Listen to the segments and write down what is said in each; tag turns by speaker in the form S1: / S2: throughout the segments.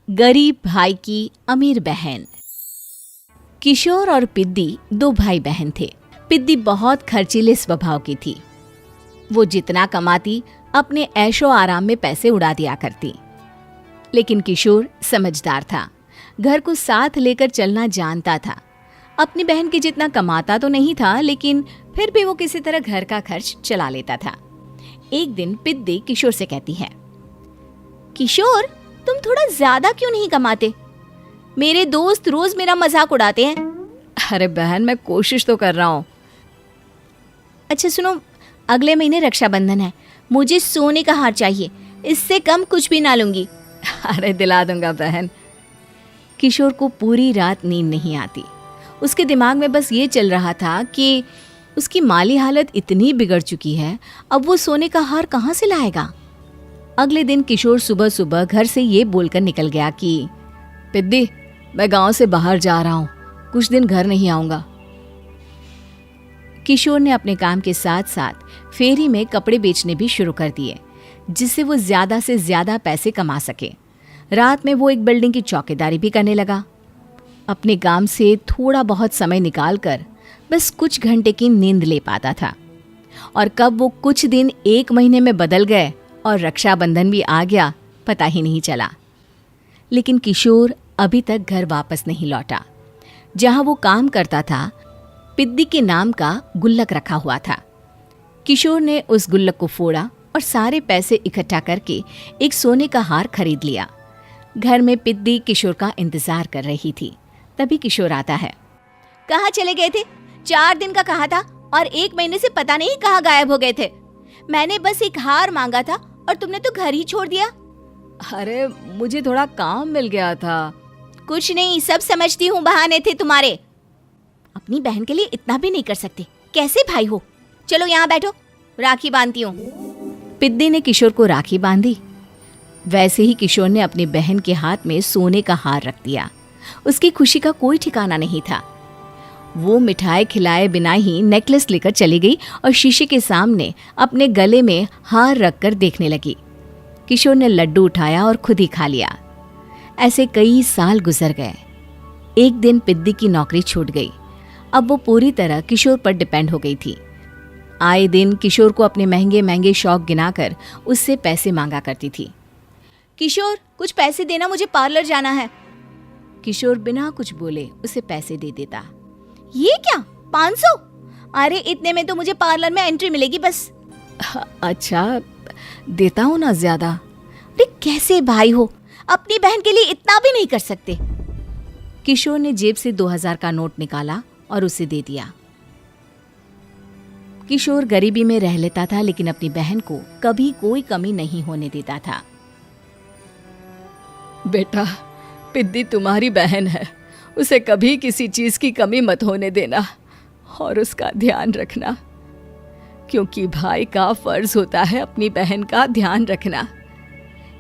S1: गरीब भाई की अमीर बहन। किशोर और पिद्दी दो भाई बहन थे। पिद्दी बहुत खर्चीले स्वभाव की थी। वो जितना कमाती अपने ऐशो आराम में पैसे उड़ा दिया करती। लेकिन किशोर समझदार था, घर को साथ लेकर चलना जानता था। अपनी बहन के जितना कमाता तो नहीं था, लेकिन फिर भी वो किसी तरह घर का खर्च चला लेता था। एक दिन पिद्दी किशोर से कहती है, किशोर, तुम थोड़ा ज्यादा क्यों नहीं कमाते? मेरे दोस्त रोज मेरा मजाक उड़ाते हैं।
S2: अरे बहन, मैं कोशिश तो कर रहा हूँ।
S1: अच्छा सुनो, अगले महीने रक्षाबंधन है, मुझे सोने का हार चाहिए, इससे कम कुछ भी ना लूंगी।
S2: अरे दिला दूंगा बहन।
S1: किशोर को पूरी रात नींद नहीं आती। उसके दिमाग में बस ये चल रहा था कि उसकी माली हालत इतनी बिगड़ चुकी है, अब वो सोने का हार कहाँ से लाएगा। अगले दिन किशोर सुबह सुबह घर से ये बोलकर निकल गया कि
S2: पिद्दी, मैं गांव से बाहर जा रहा हूँ, कुछ दिन घर नहीं आऊंगा।
S1: किशोर ने अपने काम के साथ साथ फेरी में कपड़े बेचने भी शुरू कर दिए, जिससे वो ज्यादा से ज्यादा पैसे कमा सके। रात में वो एक बिल्डिंग की चौकीदारी भी करने लगा। अपने काम से थोड़ा बहुत समय निकालकर बस कुछ घंटे की नींद ले पाता था। और कब वो कुछ दिन एक महीने में बदल गए और रक्षाबंधन भी आ गया, पता ही नहीं चला। लेकिन किशोर अभी तक घर वापस नहीं लौटा। जहां वो काम करता था, पिद्दी के नाम का गुल्लक रखा हुआ था। किशोर ने उस गुल्लक को फोड़ा और सारे पैसे इकट्ठा करके एक सोने का हार खरीद लिया। घर में पिद्दी किशोर का इंतजार कर रही थी। तभी किशोर आता है। कहाँ चले गए थे? 4 दिन का कहा था और 1 महीने से पता नहीं कहाँ गायब हो गए थे। मैंने बस एक हार मांगा था और तुमने तो घर ही छोड़ दिया।
S2: अरे मुझे थोड़ा काम मिल गया था।
S1: कुछ नहीं, सब समझती हूँ, बहाने थे तुम्हारे। अपनी बहन के लिए इतना भी नहीं कर सकते, कैसे भाई हो? चलो यहाँ बैठो, राखी बांधती हूँ। पिद्दी ने किशोर को राखी बांधी। वैसे ही किशोर ने अपनी बहन के हाथ में सोने का हार रख दिया। उसकी खुशी का कोई ठिकाना नहीं था। वो मिठाई खिलाए बिना ही नेकलेस लेकर चली गई और शीशे के सामने अपने गले में हार रखकर देखने लगी। किशोर ने लड्डू उठाया और खुद ही खा लिया। ऐसे कई साल गुजर गए। एक दिन पिद्दी की नौकरी छूट गई। अब वो पूरी तरह किशोर पर डिपेंड हो गई थी। आए दिन किशोर को अपने महंगे महंगे शौक गिनाकर उससे पैसे मांगा करती थी। किशोर, कुछ पैसे देना, मुझे पार्लर जाना है। किशोर बिना कुछ बोले उसे पैसे दे देता। ये क्या, 500? अरे इतने में तो मुझे पार्लर में एंट्री मिलेगी बस।
S2: अच्छा, देता हूँ ना ज्यादा।
S1: अरे कैसे भाई हो, अपनी बहन के लिए इतना भी नहीं कर सकते। किशोर ने जेब से 2000 का नोट निकाला और उसे दे दिया। किशोर गरीबी में रह लेता था, लेकिन अपनी बहन को कभी कोई कमी नहीं होने देता था।
S2: बेटा, पिद्दी तुम्हारी बहन है, उसे कभी किसी चीज की कमी मत होने देना और उसका ध्यान रखना, क्योंकि भाई का फर्ज होता है अपनी बहन का ध्यान रखना।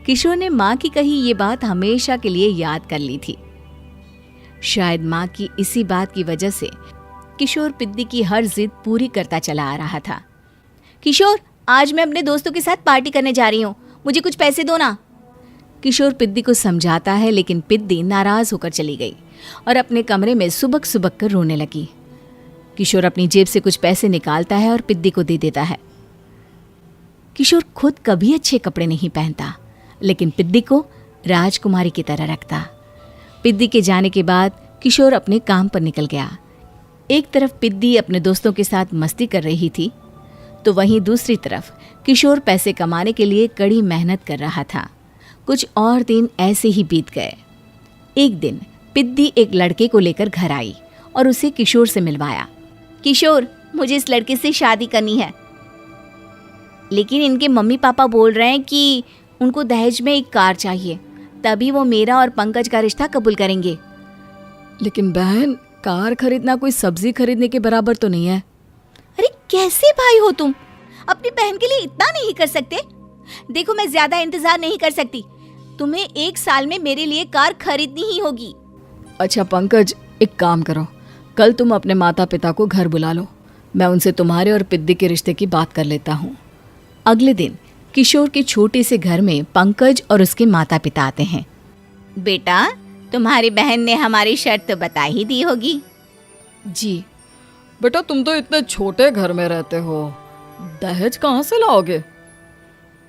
S1: किशोर ने माँ की कही ये बात हमेशा के लिए याद कर ली थी। शायद माँ की इसी बात की वजह से किशोर पिद्दी की हर जिद पूरी करता चला आ रहा था। किशोर, आज मैं अपने दोस्तों के साथ पार्टी करने जा रही हूँ, मुझे कुछ पैसे दो ना। किशोर पिद्दी को समझाता है, लेकिन पिद्दी नाराज होकर चली गई और अपने कमरे में सुबक सुबक कर रोने लगी। किशोर अपनी जेब से कुछ पैसे निकालता है और पिद्दी को दे देता है। किशोर खुद कभी अच्छे कपड़े नहीं पहनता, लेकिन पिद्दी को राजकुमारी की तरह रखता। पिद्दी के जाने के बाद किशोर अपने काम पर निकल गया। एक तरफ पिद्दी अपने दोस्तों के साथ मस्ती कर रही थी, तो वहीं दूसरी तरफ किशोर पैसे कमाने के लिए कड़ी मेहनत कर रहा था। कुछ और दिन ऐसे ही बीत गए। एक दिन पिद्दी एक लड़के को लेकर घर आई और उसे किशोर से मिलवाया। किशोर, मुझे इस लड़के से शादी करनी है, लेकिन इनके मम्मी पापा बोल रहे हैं कि उनको दहेज में एक कार चाहिए, तभी वो मेरा और पंकज का रिश्ता कबूल करेंगे।
S2: लेकिन बहन, कार खरीदना कोई सब्जी खरीदने के बराबर तो नहीं है।
S1: अरे कैसे भाई हो तुम, अपनी बहन के लिए इतना नहीं कर सकते? देखो, मैं ज्यादा इंतजार नहीं कर सकती, तुम्हें 1 साल में मेरे लिए कार खरीदनी ही होगी।
S2: अच्छा पंकज, एक काम करो, कल तुम अपने माता पिता को घर बुला लो, मैं उनसे तुम्हारे और पिद्दी के रिश्ते की बात कर लेता हूँ।
S1: अगले दिन किशोर के छोटे से घर में पंकज और उसके माता पिता आते हैं। बेटा, तुम्हारी बहन ने हमारी शर्त तो बता ही दी होगी।
S2: जी। बेटा, तुम तो इतने छोटे घर में रहते हो, दहेज कहाँ से लाओगे?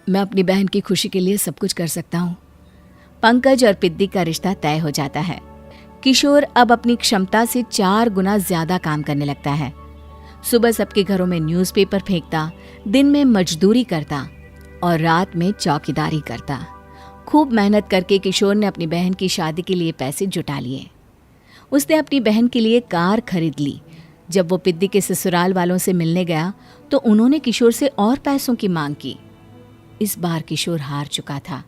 S2: मैं अपनी बहन की खुशी के लिए सब कुछ कर सकता हूँ।
S1: पंकज और पिद्दी का रिश्ता तय हो जाता है। किशोर अब अपनी क्षमता से 4 गुना ज्यादा काम करने लगता है। सुबह सबके घरों में न्यूज़पेपर फेंकता, दिन में मजदूरी करता और रात में चौकीदारी करता। खूब मेहनत करके किशोर ने अपनी बहन की शादी के लिए पैसे जुटा लिए। उसने अपनी बहन के लिए कार खरीद ली। जब वो पिद्दी के ससुराल वालों से मिलने गया तो उन्होंने किशोर से और पैसों की मांग की। इस बार किशोर हार चुका था।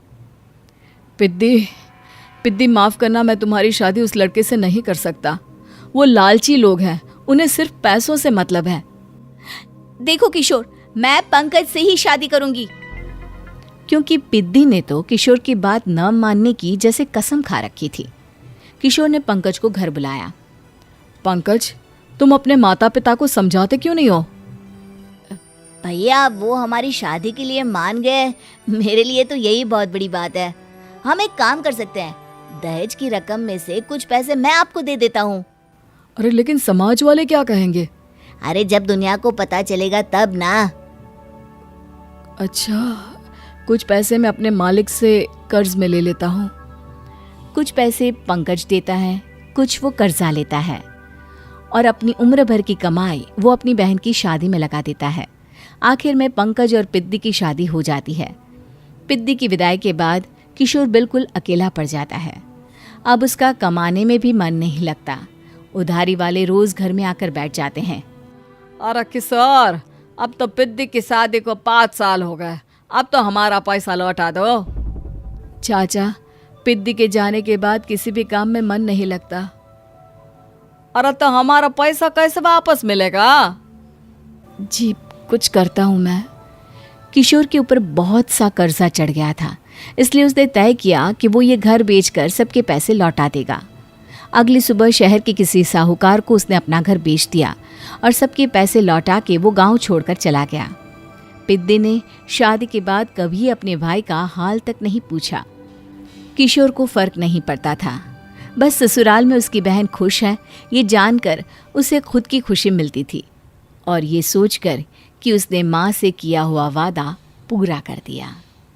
S2: पिद्दी माफ करना, मैं तुम्हारी शादी उस लड़के से नहीं कर सकता। वो लालची लोग हैं, उन्हें सिर्फ पैसों से मतलब है।
S1: देखो किशोर, मैं पंकज से ही शादी करूंगी। क्योंकि पिद्दी ने तो किशोर की बात न मानने की जैसे कसम खा रखी थी। किशोर ने पंकज को घर बुलाया।
S2: पंकज, तुम अपने माता पिता को समझाते क्यों नहीं हो?
S1: भैया, वो हमारी शादी के लिए मान गए, मेरे लिए तो यही बहुत बड़ी बात है। हम एक काम कर सकते हैं, दहेज की रकम में से कुछ पैसे मैं आपको दे देता हूँ।
S2: अरे लेकिन समाज वाले क्या कहेंगे?
S1: अरे जब दुनिया को पता चलेगा तब ना।
S2: अच्छा, कुछ पैसे मैं अपने मालिक से कर्ज में ले लेता हूँ।
S1: कुछ पैसे पंकज देता है, कुछ वो कर्जा लेता है और अपनी उम्र भर की कमाई वो अपनी बहन की शादी में लगा देता है। आखिर में पंकज और पिद्दी की शादी हो जाती है। पिद्दी की विदाई के बाद किशोर बिल्कुल अकेला पड़ जाता है। अब उसका कमाने में भी मन नहीं लगता। उधारी वाले रोज घर में आकर बैठ जाते हैं।
S2: अरे किशोर, अब तो पिद्दी की शादी को 5 साल हो गए, अब तो हमारा पैसा लौटा दो। चाचा, पिद्दी के जाने के बाद किसी भी काम में मन नहीं लगता। अरे तो हमारा पैसा कैसे वापस मिलेगा?
S1: जी, कुछ करता हूँ मैं। किशोर के ऊपर बहुत सा कर्जा चढ़ गया था, इसलिए उसने तय किया कि वो ये घर बेचकर सबके पैसे लौटा देगा। अगली सुबह शहर के किसी साहूकार को उसने अपना घर बेच दिया और सबके पैसे लौटा के वो गांव छोड़कर चला गया। पिद्दी ने शादी के बाद कभी अपने भाई का हाल तक नहीं पूछा। किशोर को फर्क नहीं पड़ता था, बस ससुराल में उसकी बहन खुश है ये जानकर उसे खुद की खुशी मिलती थी और ये सोचकर कि उसने माँ से किया हुआ वादा पूरा कर दिया।